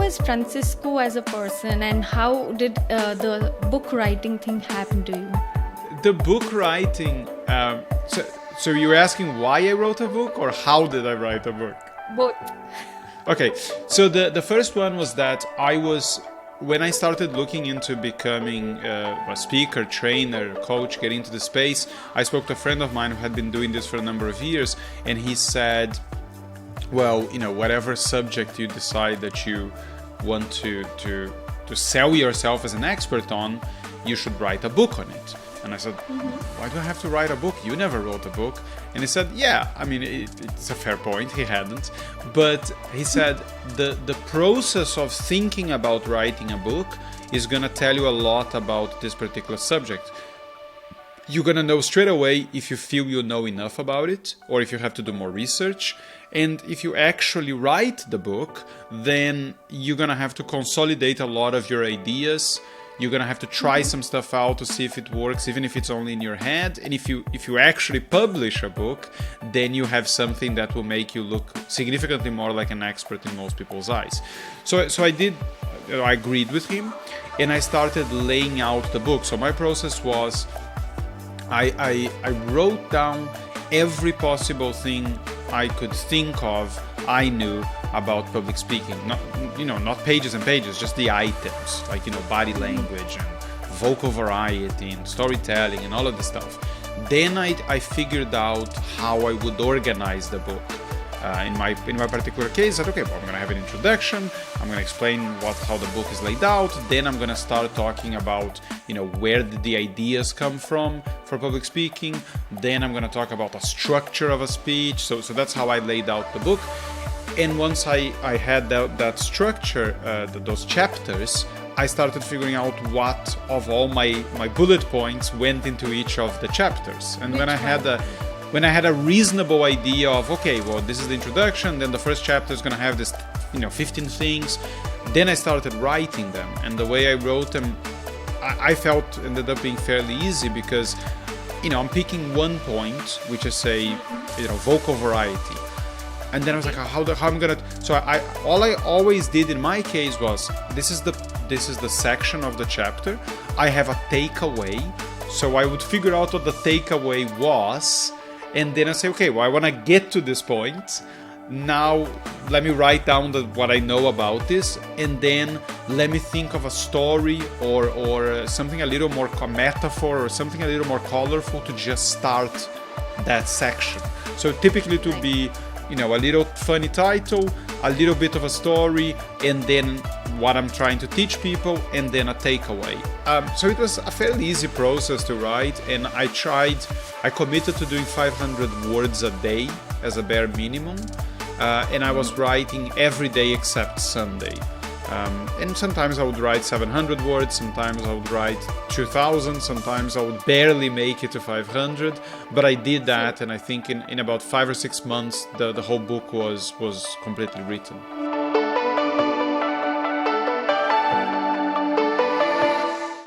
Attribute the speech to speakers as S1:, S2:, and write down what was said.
S1: was Francisco as a person, and how did the book writing thing happen to you?
S2: The book writing, so you were asking why I wrote a book or how did I write a book?
S1: Both.
S2: Okay, so the first one was that when I started looking into becoming a speaker, trainer, coach, getting into the space, I spoke to a friend of mine who had been doing this for a number of years, and he said, well, whatever subject you decide that you want to sell yourself as an expert on, you should write a book on it. And I said, why do I have to write a book? You never wrote a book. And he said, yeah, I mean, it's a fair point. He hadn't. But he said, the process of thinking about writing a book is going to tell you a lot about this particular subject. You're going to know straight away if you feel you know enough about it or if you have to do more research. And if you actually write the book, then you're going to have to consolidate a lot of your ideas. You're going to have to try some stuff out to see if it works, even if it's only in your head. And if you actually publish a book, then you have something that will make you look significantly more like an expert in most people's eyes. So I agreed with him, and I started laying out the book. So my process was, I wrote down every possible thing I could think of I knew about public speaking. Not pages and pages, just the items, like, body language and vocal variety and storytelling and all of this stuff. Then I figured out how I would organize the book. In my particular case, I said, okay, well, I'm going to have an introduction. I'm going to explain how the book is laid out. Then I'm going to start talking about, where did the ideas come from for public speaking. Then I'm going to talk about the structure of a speech. So that's how I laid out the book. And once I had that structure, those chapters, I started figuring out what of all my bullet points went into each of the chapters. And when I had a reasonable idea of, okay, well, this is the introduction, then the first chapter is going to have this, 15 things, then I started writing them. And the way I wrote them, I felt ended up being fairly easy because, I'm picking one point, which is say, vocal variety. And then I was like, how I'm gonna? So all I always did in my case was, this is the section of the chapter. I have a takeaway, so I would figure out what the takeaway was, and then I say, okay, well, I want to get to this point. Now let me write down what I know about this, and then let me think of a story or something a little more metaphor or something a little more colorful to just start that section. So typically it would be, a little funny title, a little bit of a story, and then what I'm trying to teach people, and then a takeaway. So it was a fairly easy process to write, and I committed to doing 500 words a day as a bare minimum, and I was writing every day except Sunday. And sometimes I would write 700 words, sometimes I would write 2,000, sometimes I would barely make it to 500, but I did that, and I think in about 5 or 6 months the whole book was completely written.